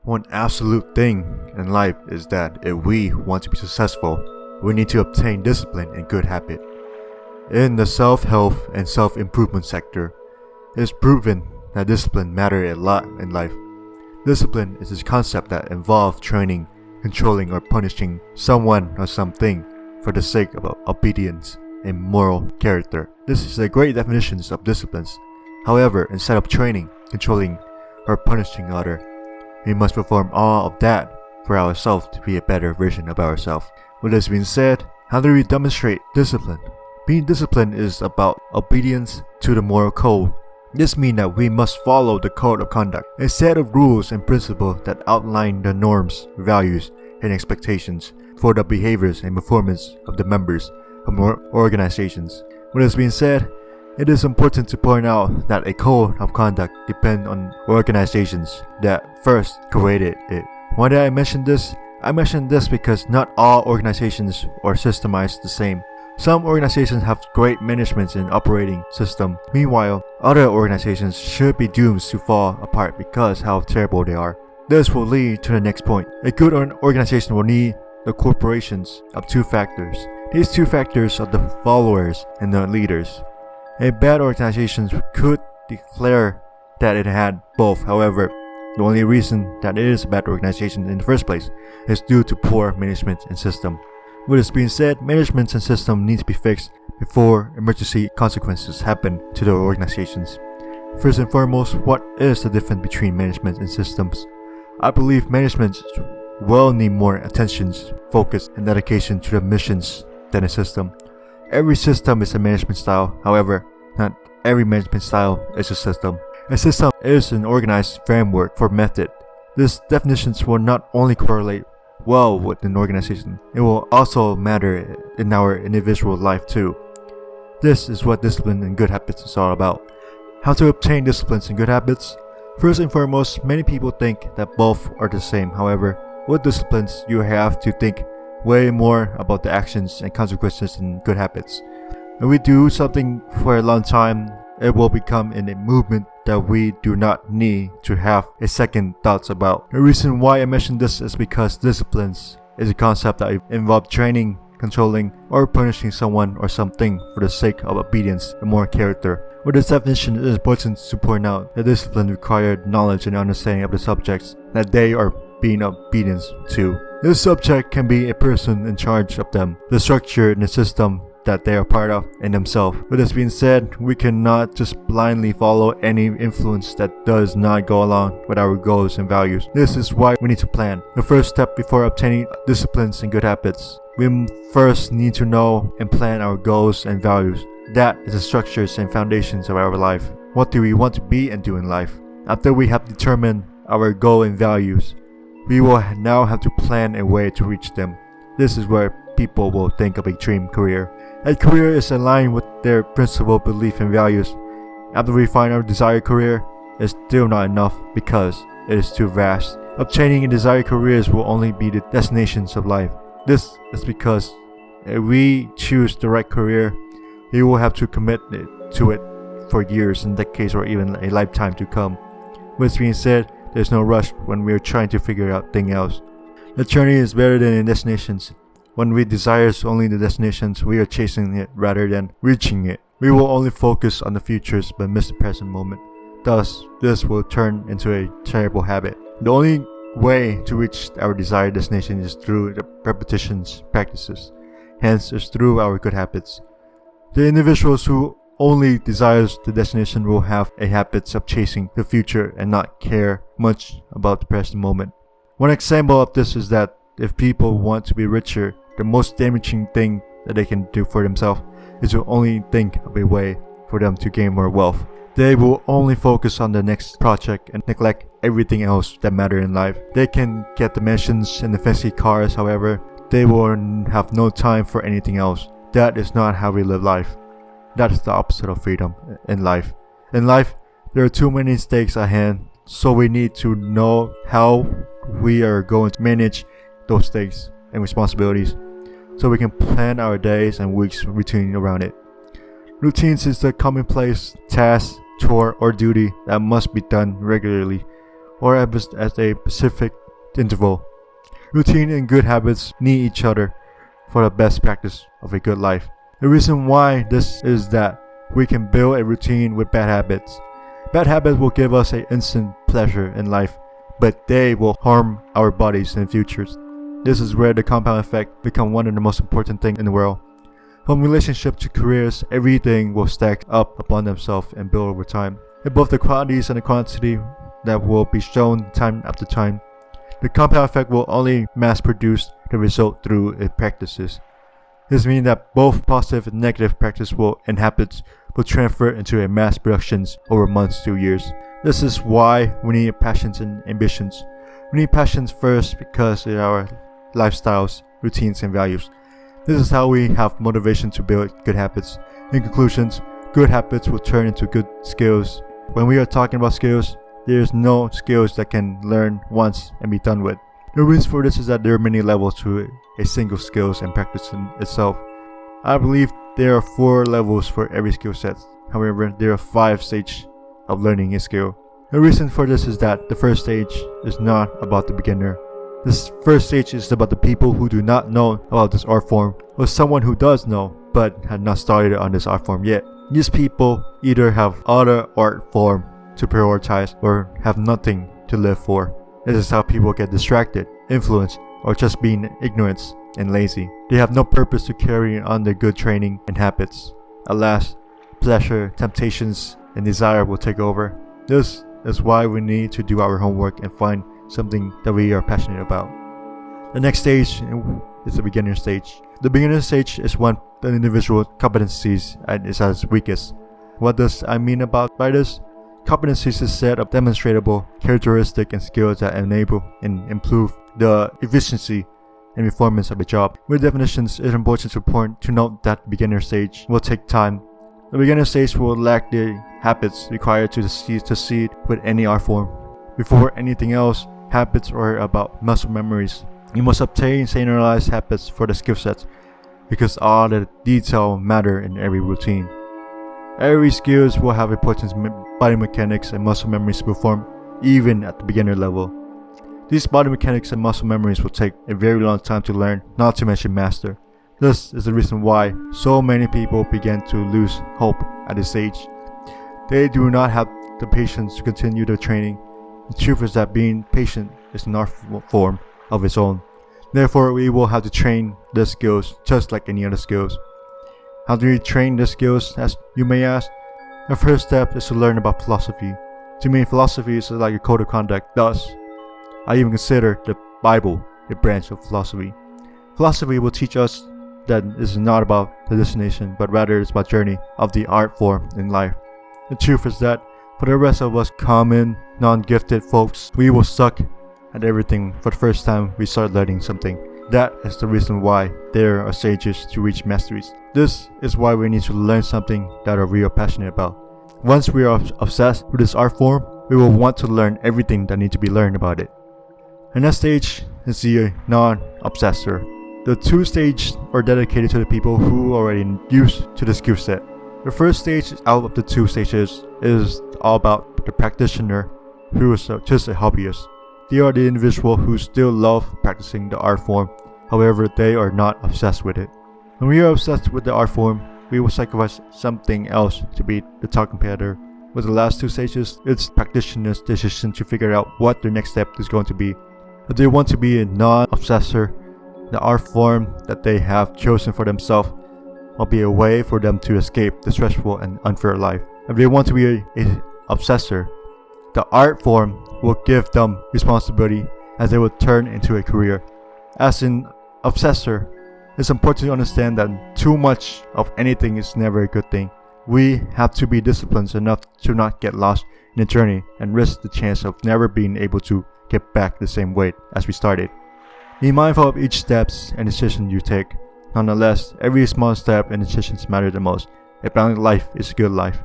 One absolute thing in life is that if we want to be successful, we need to obtain discipline and good habit. In the self-help and self-improvement sector, it's proven that discipline matters a lot in life. Discipline is a concept that involves training, controlling, or punishing someone or something for the sake of obedience and moral character. This is a great definition of disciplines. However, instead of training, controlling, or punishing others, we must perform all of that for ourselves to be a better version of ourselves. With this being said, how do we demonstrate discipline? Being disciplined is about obedience to the moral code. This means that we must follow the code of conduct, a set of rules and principles that outline the norms, values, and expectations for the behaviors and performance of the members of organizations. With this being said, it is important to point out that a code of conduct depends on organizations that first created it. Why did I mention this? I mentioned this because not all organizations are systemized the same. Some organizations have great management and operating system. Meanwhile, other organizations should be doomed to fall apart because how terrible they are. This will lead to the next point. A good organization will need the corporations of two factors. These two factors are the followers and the leaders. A bad organization could declare that it had both. However, the only reason that it is a bad organization in the first place is due to poor management and system. With this being said, management and system need to be fixed before emergency consequences happen to the organizations. First and foremost, what is the difference between management and systems? I believe management will need more attention, focus, and dedication to the missions than a system. Every system is a management style. However, not every management style is a system. A system is an organized framework for method. These definitions will not only correlate well with an organization, it will also matter in our individual life too. This is what discipline and good habits is all about. How to obtain disciplines and good habits? First and foremost, many people think that both are the same. However, with disciplines, you have to think way more about the actions and consequences in good habits. When we do something for a long time, it will become in a movement that we do not need to have a second thoughts about. The reason why I mention this is because disciplines is a concept that involves training, controlling, or punishing someone or something for the sake of obedience and moral character. With this definition, it is important to point out that discipline required knowledge and understanding of the subjects that they are being obedient to. This subject can be a person in charge of them, the structure and the system that they are part of, and themselves. With this being said, we cannot just blindly follow any influence that does not go along with our goals and values. This is why we need to plan. The first step before obtaining disciplines and good habits, we first need to know and plan our goals and values. That is the structures and foundations of our life. What do we want to be and do in life? After we have determined our goal and values, we will now have to plan a way to reach them. This is where people will think of a dream career. A career is aligned with their principal belief and values. After we find our desired career, it's still not enough because it is too vast. Obtaining a desired careers will only be the destinations of life. This is because if we choose the right career, we will have to commit to it for years and decades or even a lifetime to come. With this being said, there's no rush when we're trying to figure out things else. The journey is better than the destinations. When we desire only the destinations, we are chasing it rather than reaching it. We will only focus on the futures but miss the present moment. Thus, this will turn into a terrible habit. The only way to reach our desired destination is through the repetitions, practices. Hence, it's through our good habits. The individuals who only desires the destination will have a habit of chasing the future and not care much about the present moment. One example of this is that if people want to be richer, the most damaging thing that they can do for themselves is to only think of a way for them to gain more wealth. They will only focus on the next project and neglect everything else that matters in life. They can get the mansions and the fancy cars, however, they will have no time for anything else. That is not how we live life. That is the opposite of freedom in life. In life, there are too many stakes at hand, so we need to know how we are going to manage those stakes and responsibilities so we can plan our days and weeks routine around it. Routines is the commonplace task, chore, or duty that must be done regularly. or at a specific interval. Routine and good habits need each other for the best practice of a good life. The reason why this is that we can build a routine with bad habits. Bad habits will give us an instant pleasure in life, but they will harm our bodies in the future. This is where the compound effect becomes one of the most important things in the world. From relationship to careers, everything will stack up upon themselves and build over time. In both the qualities and the quantity that will be shown time after time. The compound effect will only mass produce the result through its practices. This means that both positive and negative practice and habits will transfer into a mass productions over months to years. This is why we need passions and ambitions. We need passions first because of our lifestyles, routines, and values. This is how we have motivation to build good habits. In conclusions, good habits will turn into good skills. When we are talking about skills, there is no skills that can learn once and be done with. The reason for this is that there are many levels to a single skills and practice in itself. I believe there are 4 levels for every skill set. However, there are 5 stages of learning a skill. The reason for this is that the first stage is not about the beginner. This first stage is about the people who do not know about this art form, or someone who does know but had not started on this art form yet. These people either have other art form to prioritize or have nothing to live for. This is how people get distracted, influenced, or just being ignorant and lazy. They have no purpose to carry on their good training and habits. Alas, pleasure, temptations, and desire will take over. This is why we need to do our homework and find something that we are passionate about. The next stage is the beginner stage. The beginner stage is when the individual competencies is at its weakest. What does I mean by this? Competencies is a set of demonstrable characteristics and skills that enable and improve the efficiency and performance of the job. With definitions, it is important to note that the beginner stage will take time. The beginner stage will lack the habits required to succeed with any art form. Before anything else, habits are about muscle memories. You must obtain standardized habits for the skill sets because all the detail matter in every routine. Every skills will have important body mechanics and muscle memories to perform even at the beginner level. These body mechanics and muscle memories will take a very long time to learn, not to mention master. This is the reason why so many people begin to lose hope at this age. They do not have the patience to continue their training. The truth is that being patient is an art form of its own. Therefore, we will have to train the skills just like any other skills. How do we train the skills, as you may ask? The first step is to learn about philosophy. To me, philosophy is like a code of conduct. Thus, I even consider the Bible a branch of philosophy. Philosophy will teach us that it is not about the destination, but rather it's about the journey of the art form in life. The truth is that for the rest of us common, non-gifted folks, we will suck at everything for the first time we start learning something. That is the reason why there are stages to reach masteries. This is why we need to learn something that we are passionate about. Once we are obsessed with this art form, we will want to learn everything that needs to be learned about it. The next stage is the non-obsessor. The 2 stages are dedicated to the people who are already used to the skill set. The first stage out of the 2 stages is all about the practitioner who is just a hobbyist. They are the individual who still love practicing the art form, however they are not obsessed with it. When we are obsessed with the art form, we will sacrifice something else to beat the top competitor. With the last 2 stages, it's practitioner's decision to figure out what their next step is going to be. If they want to be a non-obsessor, the art form that they have chosen for themselves will be a way for them to escape the stressful and unfair life. If they want to be an obsessor, the art form will give them responsibility as they will turn into a career. As an obsessor, it's important to understand that too much of anything is never a good thing. We have to be disciplined enough to not get lost in the journey and risk the chance of never being able to get back the same way as we started. Be mindful of each steps and decision you take. Nonetheless, every small step and decisions matter the most. A balanced life is a good life.